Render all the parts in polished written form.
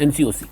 NCOC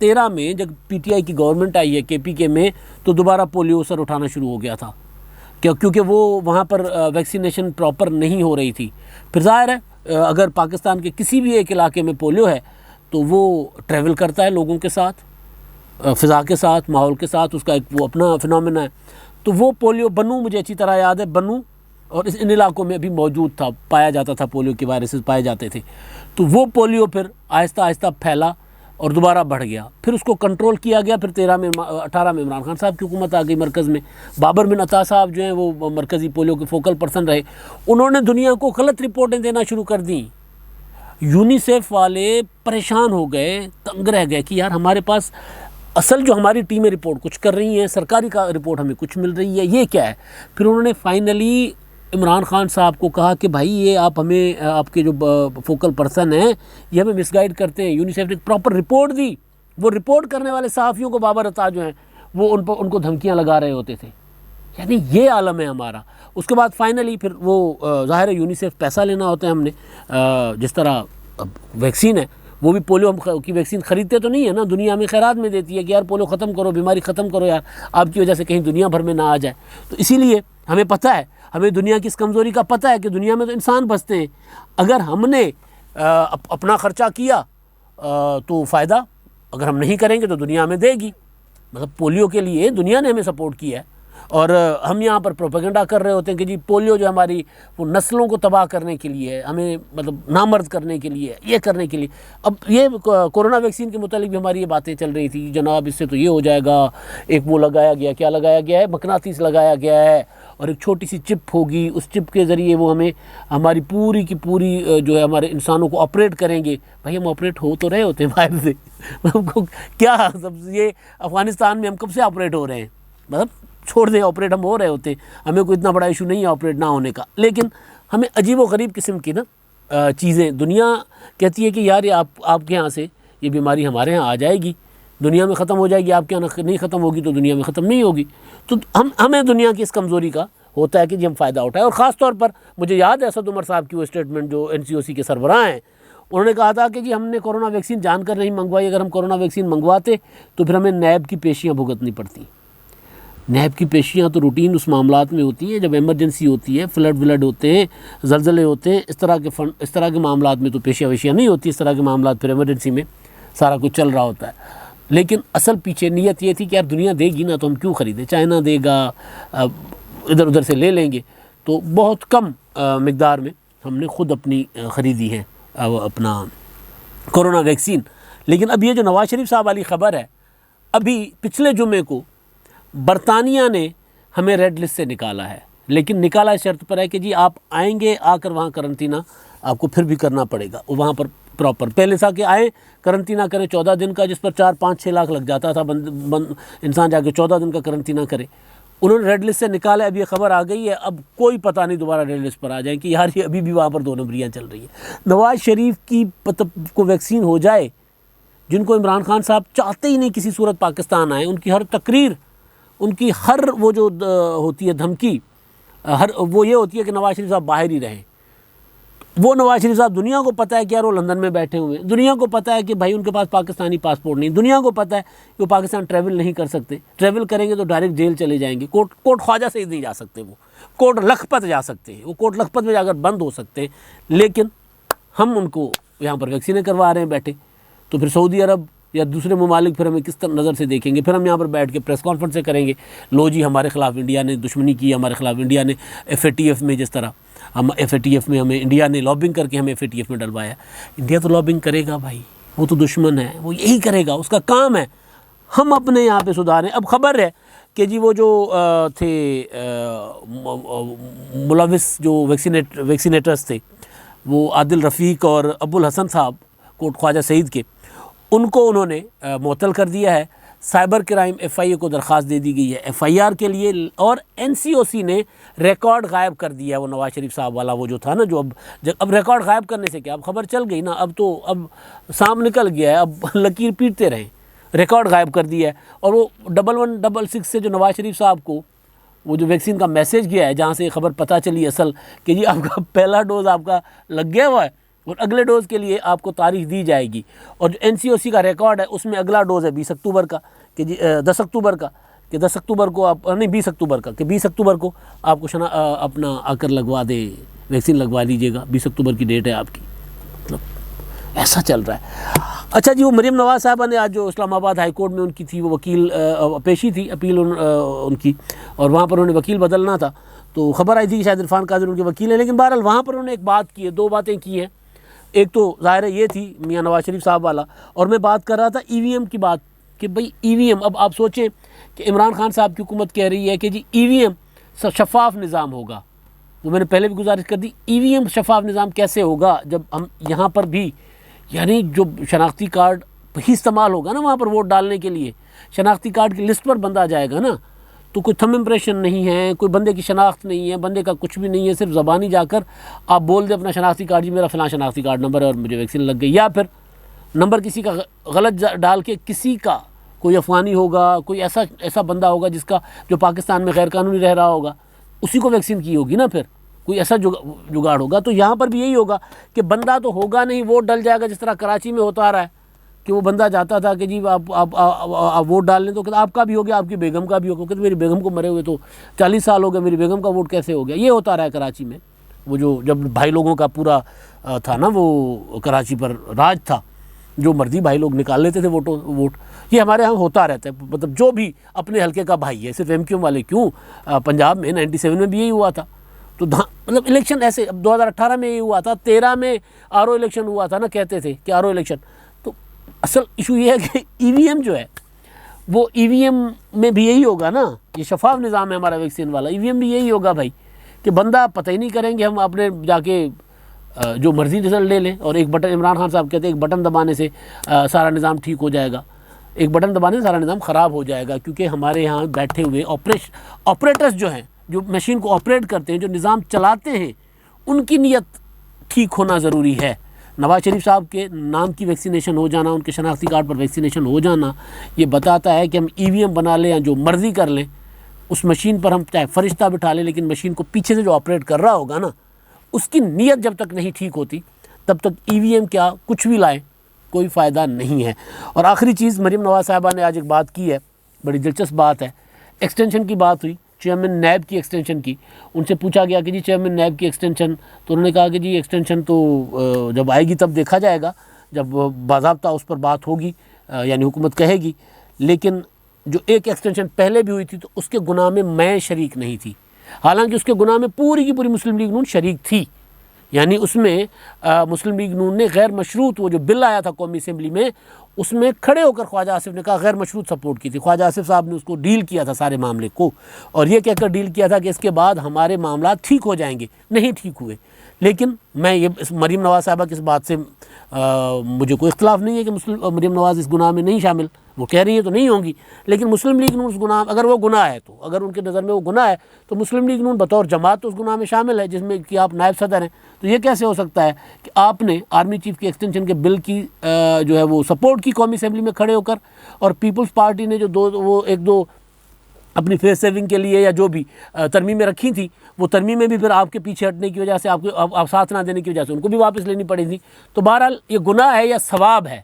13 میں جب P T I کی گورنمنٹ آئی ہے کے پی کے میں تو دوبارہ پولیو سر اٹھانا شروع ہو گیا تھا کیونکہ وہ وہاں پر ویکسینیشن پراپر نہیں ہو رہی تھی. پھر ظاہر ہے اگر پاکستان کے کسی بھی ایک علاقے میں پولیو ہے تو وہ ٹریول کرتا ہے لوگوں کے ساتھ, فضا کے ساتھ, ماحول کے ساتھ, اس کا ایک وہ اپنا فنومینا ہے. تو وہ پولیو بنو مجھے اچھی طرح یاد ہے, بنو اور ان علاقوں میں بھی موجود تھا, پایا جاتا تھا, پولیو کے وائرسز پائے جاتے تھے. تو وہ پولیو پھر آہستہ آہستہ پھیلا اور دوبارہ بڑھ گیا. پھر اس کو کنٹرول کیا گیا. پھر 18 میں عمران خان صاحب کی حکومت آ گئی مرکز میں. بابر بن عطا صاحب جو ہیں وہ مرکزی پولیو کے فوکل پرسن رہے. انہوں نے دنیا کو غلط رپورٹیں دینا شروع کر دیں. یونیسیف والے پریشان ہو گئے, تنگ رہ گئے کہ یار ہمارے پاس اصل جو ہماری ٹیمیں رپورٹ کچھ کر رہی ہیں, سرکاری کا رپورٹ ہمیں کچھ مل رہی ہے, یہ کیا ہے. پھر انہوں نے فائنلی عمران خان صاحب کو کہا کہ بھائی یہ آپ ہمیں, آپ کے جو فوکل پرسن ہیں یہ ہمیں مس گائیڈ کرتے ہیں. یونیسیف نے ایک پراپر رپورٹ دی. وہ رپورٹ کرنے والے صحافیوں کو بابر عطا جو ہیں وہ ان کو دھمکیاں لگا رہے ہوتے تھے. یعنی یہ عالم ہے ہمارا. اس کے بعد فائنلی پھر وہ ظاہر ہے یونیسیف پیسہ لینا ہوتا ہے. ہم نے جس طرح ویکسین ہے وہ بھی پولیو کی ویکسین خریدتے تو نہیں ہے نا, دنیا میں خیرات میں دیتی ہے کہ یار پولیو ختم کرو, بیماری ختم کرو یار, آپ کی وجہ سے کہیں دنیا بھر میں نہ آ جائے. تو اسی لیے ہمیں پتہ ہے, ہمیں دنیا کی اس کمزوری کا پتہ ہے کہ دنیا میں تو انسان بستے ہیں. اگر ہم نے اپنا خرچہ کیا تو فائدہ, اگر ہم نہیں کریں گے تو دنیا ہمیں دے گی. مطلب پولیو کے لیے دنیا نے ہمیں سپورٹ کیا ہے اور ہم یہاں پر پروپیگنڈا کر رہے ہوتے ہیں کہ جی پولیو جو ہماری وہ نسلوں کو تباہ کرنے کے لیے ہے, ہمیں مطلب نامرد کرنے کے لیے, یہ کرنے کے لیے. اب یہ کورونا ویکسین کے متعلق بھی ہماری یہ باتیں چل رہی تھی, جناب اس سے تو یہ ہو جائے گا, ایک وہ لگایا گیا, کیا لگایا گیا ہے, مقناطیس لگایا گیا ہے اور ایک چھوٹی سی چپ ہوگی, اس چپ کے ذریعے وہ ہمیں ہماری پوری کی پوری جو ہے ہمارے انسانوں کو آپریٹ کریں گے. بھائی ہم آپریٹ ہو تو رہے ہوتے ہیں باہر سے, کیا سب یہ افغانستان میں ہم کب سے آپریٹ ہو رہے ہیں, مطلب چھوڑ دیں آپریٹ ہم ہو رہے ہوتے ہیں, ہمیں کوئی اتنا بڑا ایشو نہیں ہے آپریٹ نہ ہونے کا. لیکن ہمیں عجیب و غریب قسم کی نا چیزیں, دنیا کہتی ہے کہ یار یہ آپ کے ہاں سے یہ بیماری ہمارے ہاں آ جائے گی, دنیا میں ختم ہو جائے گی, آپ کے یہاں نہیں ختم ہوگی تو دنیا میں ختم نہیں ہوگی. تو ہمیں دنیا کی اس کمزوری کا ہوتا ہے کہ جی ہم فائدہ اٹھائیں. اور خاص طور پر مجھے یاد ہے اسد عمر صاحب کی وہ اسٹیٹمنٹ جو NCOC کے سربراہ ہیں, انہوں نے کہا تھا کہ جی ہم نے کورونا ویکسین جان کر نہیں منگوائی, اگر ہم کورونا ویکسین منگواتے تو پھر ہمیں نیب کی پیشیاں بھگتنی پڑتی. نیب کی پیشیاں تو روٹین اس معاملات میں ہوتی ہیں جب ایمرجنسی ہوتی ہے, فلڈ ہوتے ہیں, زلزلے ہوتے ہیں, اس طرح کے معاملات میں تو پیشیاں ویشیاں نہیں ہوتی. اس طرح کے معاملات پھر ایمرجنسی میں سارا کچھ چل رہا ہوتا ہے. لیکن اصل پیچھے نیت یہ تھی کہ یار دنیا دے گی نا تو ہم کیوں خریدیں, چائنا دے گا, ادھر ادھر سے لے لیں گے. تو بہت کم مقدار میں ہم نے خود اپنی خریدی ہے اپنا کورونا ویکسین. لیکن اب یہ جو نواز شریف صاحب والی خبر ہے, ابھی پچھلے جمعے کو برطانیہ نے ہمیں ریڈ لسٹ سے نکالا ہے, لیکن نکالا اس شرط پر ہے کہ جی آپ آئیں گے, آ کر وہاں کرنٹینہ آپ کو پھر بھی کرنا پڑے گا وہاں پر پراپر. پہلے سا کہ آئیں کرنٹینہ کریں 14 دن کا, جس پر 4-5-6 لاکھ لگ جاتا تھا, انسان جا کے 14 دن کا کرنٹینہ کرے. انہوں نے ریڈ لسٹ سے نکالا. اب یہ خبر آ گئی ہے, اب کوئی پتہ نہیں دوبارہ ریڈ لسٹ پر آ جائیں کہ یار یہ ابھی بھی وہاں پر 2 نمبریاں چل رہی ہیں. نواز شریف کی کو ویکسین ہو جائے, جن کو عمران خان صاحب چاہتے ہی نہیں کسی صورت پاکستان آئیں, ان کی ہر تقریر, ان کی ہر وہ جو ہوتی ہے دھمکی, وہ یہ ہوتی ہے کہ نواز شریف صاحب باہر ہی رہیں. وہ نواز شریف صاحب دنیا کو پتہ ہے کہ یار وہ لندن میں بیٹھے ہوئے ہیں, دنیا کو پتہ ہے کہ بھائی ان کے پاس پاکستانی پاسپورٹ نہیں, دنیا کو پتہ ہے کہ وہ پاکستان ٹریول نہیں کر سکتے, ٹریول کریں گے تو ڈائریکٹ جیل چلے جائیں گے. کوٹ خواجہ سے نہیں جا سکتے, وہ کوٹ لکھپت جا سکتے ہیں, وہ کوٹ لکھپت میں جا کر بند ہو سکتے ہیں. لیکن ہم ان کو یہاں پر ویکسینیں کروا رہے ہیں بیٹھے. تو پھر سعودی عرب یا دوسرے ممالک پھر ہمیں کس طرح نظر سے دیکھیں گے. پھر ہم یہاں پر بیٹھ کے پریس کانفرنسیں کریں گے, لو جی ہمارے خلاف انڈیا نے دشمنی کی, ہمارے خلاف انڈیا نے FATF میں, جس طرح ہم FATF میں ہمیں انڈیا نے لابنگ کر کے ہمیں FATF میں ڈلوایا. انڈیا تو لابنگ کرے گا بھائی, وہ تو دشمن ہے, وہ یہی کرے گا, اس کا کام ہے. ہم اپنے یہاں پہ سدھاریں. اب خبر ہے کہ جی وہ جو تھے ملوث جو ویکسینیٹرز تھے, وہ عادل رفیق اور ابو الحسن صاحب کوٹ خواجہ سعید کے, ان کو انہوں نے معطل کر دیا ہے. سائبر کرائم FIA کو درخواست دے دی گئی ہے FIR کے لیے, اور NCOC نے ریکارڈ غائب کر دیا ہے. وہ نواز شریف صاحب والا وہ جو تھا نا, جو اب ریکارڈ غائب کرنے سے کیا, اب خبر چل گئی نا, اب سام نکل گیا ہے, اب لکیر پیٹتے رہیں. ریکارڈ غائب کر دیا ہے. اور وہ 1166 سے جو نواز شریف صاحب کو وہ جو ویکسین کا میسیج گیا ہے, جہاں سے خبر پتہ چلی اصل کہ جی آپ کا پہلا ڈوز آپ کا لگ گیا ہوا ہے, اور اگلے ڈوز کے لیے آپ کو تاریخ دی جائے گی، اور جو NCOC کا ریکارڈ ہے اس میں اگلا ڈوز ہے 20 اکتوبر کا کہ 10 اکتوبر کا کہ 10 اکتوبر کو آپ نہیں 20 اکتوبر کا کہ 20 اکتوبر کو آپ کو اپنا آ کر لگوا دے، ویکسین لگوا لیجیے گا، 20 اکتوبر کی ڈیٹ ہے آپ کی. مطلب ایسا چل رہا ہے. اچھا جی، وہ مریم نواز صاحبہ نے آج جو اسلام آباد ہائی کورٹ میں ان کی تھی وہ وکیل پیشی تھی، اپیل ان کی، اور وہاں پر انہوں نے وکیل بدلنا تھا، تو خبر آئی تھی کہ شاید عرفان قادری ان کے وکیل ہیں. لیکن بہرحال وہاں پر انہوں نے ایک بات کی ہے، دو باتیں کی ہیں. ایک تو ظاہر ہے یہ تھی میاں نواز شریف صاحب والا، اور میں بات کر رہا تھا EVM کی بات کہ بھئی EVM، اب آپ سوچیں کہ عمران خان صاحب کی حکومت کہہ رہی ہے کہ جی EVM شفاف نظام ہوگا. وہ میں نے پہلے بھی گزارش کر دی، EVM شفاف نظام کیسے ہوگا جب ہم یہاں پر بھی یعنی جو شناختی کارڈ ہی استعمال ہوگا نا وہاں پر ووٹ ڈالنے کے لیے، شناختی کارڈ کی لسٹ پر بندہ جائے گا نا، تو کوئی تھم امپریشن نہیں ہے، کوئی بندے کی شناخت نہیں ہے، بندے کا کچھ بھی نہیں ہے، صرف زبانی جا کر آپ بول دیں اپنا شناختی کارڈ جی میرا فلاں شناختی کارڈ نمبر ہے اور مجھے ویکسین لگ گئی، یا پھر نمبر کسی کا غلط ڈال کے کسی کا کوئی افغانی ہوگا، کوئی ایسا بندہ ہوگا جس کا جو پاکستان میں غیر قانونی رہ رہا ہوگا، اسی کو ویکسین کی ہوگی نا، پھر کوئی ایسا جگاڑ ہوگا. تو یہاں پر بھی یہی ہوگا کہ بندہ تو ہوگا نہیں، ووٹ ڈل جائے گا، جس طرح کراچی میں ہوتا آ رہا ہے کہ وہ بندہ جاتا تھا کہ جی آپ ووٹ ڈال لیں، تو کہ آپ کا بھی ہو گیا، آپ کی بیگم کا بھی ہو گیا، کہ میری بیگم کو مرے ہوئے تو 40 سال ہو گئے، میری بیگم کا ووٹ کیسے ہو گیا. یہ ہوتا رہا ہے کراچی میں، وہ جب بھائی لوگوں کا پورا تھا نا وہ کراچی پر راج تھا، جو مرضی بھائی لوگ نکال لیتے تھے ووٹ. یہ ہمارے ہاں ہوتا رہتا ہے، مطلب جو بھی اپنے حلقے کا بھائی ہے، صرف MQM والے کیوں، پنجاب میں 97 میں بھی یہی ہوا تھا. تو مطلب الیکشن ایسے، اب 2018 میں یہی ہوا تھا، 13 میں RO الیکشن ہوا تھا نا، کہتے تھے کہ RO الیکشن. تو اصل ایشو یہ ہے کہ EVM جو ہے وہ EVM میں بھی یہی ہوگا نا، یہ شفاف نظام ہے ہمارا ویکسین والا، EVM بھی یہی ہوگا بھائی کہ بندہ پتہ ہی نہیں کریں گے ہم اپنے جا کے جو مرضی رزلٹ لے لیں، اور ایک بٹن، عمران خان صاحب کہتے ہیں ایک بٹن دبانے سے سارا نظام ٹھیک ہو جائے گا، ایک بٹن دبانے سے سارا نظام خراب ہو جائے گا. کیونکہ ہمارے یہاں بیٹھے ہوئے آپریٹرز جو ہیں، جو مشین کو آپریٹ کرتے ہیں، جو نظام چلاتے ہیں، ان کی نیت ٹھیک ہونا ضروری ہے. نواز شریف صاحب کے نام کی ویکسینیشن ہو جانا، ان کے شناختی کارڈ پر ویکسینیشن ہو جانا، یہ بتاتا ہے کہ ہم EVM بنا لیں یا جو مرضی کر لیں، اس مشین پر ہم چاہے فرشتہ بٹھا لیں، لیکن مشین کو پیچھے سے جو آپریٹ کر رہا ہوگا نا، اس کی نیت جب تک نہیں ٹھیک ہوتی تب تک EVM کیا کچھ بھی لائیں کوئی فائدہ نہیں ہے. اور آخری چیز، مریم نواز صاحبہ نے آج ایک بات کی ہے، بڑی دلچسپ بات ہے. ایکسٹینشن کی بات ہوئی، چیئرمین نیب کی ایکسٹینشن کی. ان سے پوچھا گیا کہ جی چیئرمین نیب کی ایکسٹینشن، تو انہوں نے کہا کہ جی ایکسٹینشن تو جب آئے گی تب دیکھا جائے گا، جب باضابطہ اس پر بات ہوگی، یعنی حکومت کہے گی. لیکن جو ایک ایکسٹینشن پہلے بھی ہوئی تھی تو اس کے گناہ میں شریک نہیں تھی، حالانکہ اس کے گناہ میں پوری کی پوری مسلم لیگ نون شریک تھی. یعنی اس میں مسلم لیگ نون نے غیر مشروط، وہ جو بل آیا تھا قومی اسمبلی میں، اس میں کھڑے ہو کر خواجہ آصف نے کہا غیر مشروط سپورٹ کی تھی. خواجہ آصف صاحب نے اس کو ڈیل کیا تھا سارے معاملے کو، اور یہ کہہ کر ڈیل کیا تھا کہ اس کے بعد ہمارے معاملات ٹھیک ہو جائیں گے. نہیں ٹھیک ہوئے. لیکن میں یہ مریم نواز صاحبہ کی اس بات سے مجھے کوئی اختلاف نہیں ہے کہ مریم نواز اس گناہ میں نہیں شامل، وہ کہہ رہی ہیں تو نہیں ہوں گی. لیکن مسلم لیگ نون اس گناہ، اگر وہ گناہ ہے تو، اگر ان کے نظر میں وہ گناہ ہے تو مسلم لیگ نون بطور جماعت تو اس گناہ میں شامل ہے، جس میں کہ آپ نائب صدر ہیں. تو یہ کیسے ہو سکتا ہے کہ آپ نے آرمی چیف کی ایکسٹینشن کے بل کی جو ہے وہ سپورٹ کی قومی اسمبلی میں کھڑے ہو کر، اور پیپلز پارٹی نے جو ایک دو اپنی فیس سیونگ کے لیے یا جو بھی ترمیمیں رکھی تھیں، وہ ترمیمیں بھی پھر آپ کے پیچھے ہٹنے کی وجہ سے، آپ ساتھ نہ دینے کی وجہ سے ان کو بھی واپس لینی پڑی تھی. تو بہرحال یہ گناہ ہے یا ثواب ہے،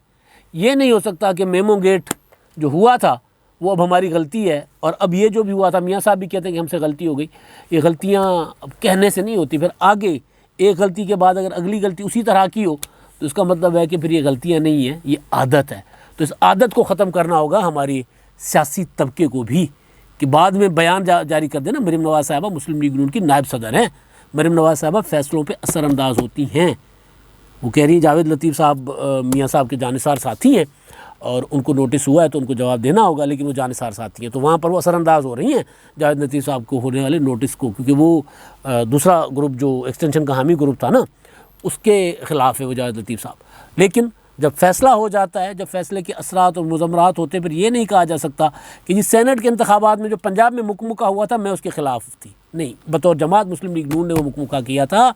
یہ نہیں ہو سکتا کہ میمو گیٹ جو ہوا تھا وہ اب ہماری غلطی ہے، اور اب یہ جو بھی ہوا تھا، میاں صاحب بھی کہتے ہیں کہ ہم سے غلطی ہو گئی. یہ غلطیاں اب کہنے سے نہیں ہوتی، پھر آگے ایک غلطی کے بعد اگر اگلی غلطی اسی طرح کی ہو تو اس کا مطلب ہے کہ پھر یہ غلطیاں نہیں ہیں، یہ عادت ہے. تو اس عادت کو ختم کرنا ہوگا ہماری سیاسی طبقے کو بھی، کہ بعد میں بیان جاری کر دینا مریم نواز صاحبہ مسلم لیگ نون کی نائب صدر ہیں، مریم نواز صاحبہ فیصلوں پہ اثر انداز ہوتی ہیں. وہ کہہ رہی ہیں جاوید لطیف صاحب میاں صاحب کے جانثار ساتھی ہیں، اور ان کو نوٹس ہوا ہے تو ان کو جواب دینا ہوگا، لیکن وہ جانثار ساتھی ہیں، تو وہاں پر وہ اثر انداز ہو رہی ہیں جاوید لطیف صاحب کو ہونے والے نوٹس کو، کیونکہ وہ دوسرا گروپ جو ایکسٹینشن کا حامی گروپ تھا نا، اس کے خلاف ہے وہ جاوید لطیف صاحب. لیکن جب فیصلہ ہو جاتا ہے، جب فیصلے کے اثرات اور مضمرات ہوتے ہیں، پھر یہ نہیں کہا جا سکتا کہ جی سینٹ کے انتخابات میں جو پنجاب میں مکمکہ ہوا تھا میں اس کے خلاف تھی. نہیں، بطور جماعت مسلم لیگ نون نے وہ مکمکہ کیا تھا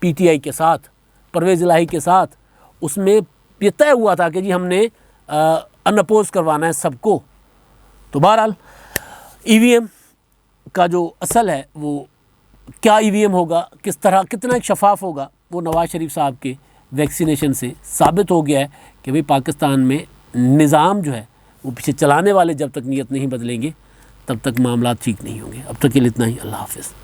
PTI کے ساتھ، پرویز الہی کے ساتھ. اس میں یہ طے ہوا تھا کہ جی ہم نے ان اپوز کروانا ہے سب کو. تو بہرحال EVM کا جو اصل ہے وہ کیا EVM ہوگا، کس طرح، کتنا ایک شفاف ہوگا، وہ نواز شریف صاحب کے ویکسینیشن سے ثابت ہو گیا ہے کہ بھئی پاکستان میں نظام جو ہے وہ پیچھے چلانے والے جب تک نیت نہیں بدلیں گے تب تک معاملات ٹھیک نہیں ہوں گے۔ اب تک کے لیے اتنا ہی، اللہ حافظ۔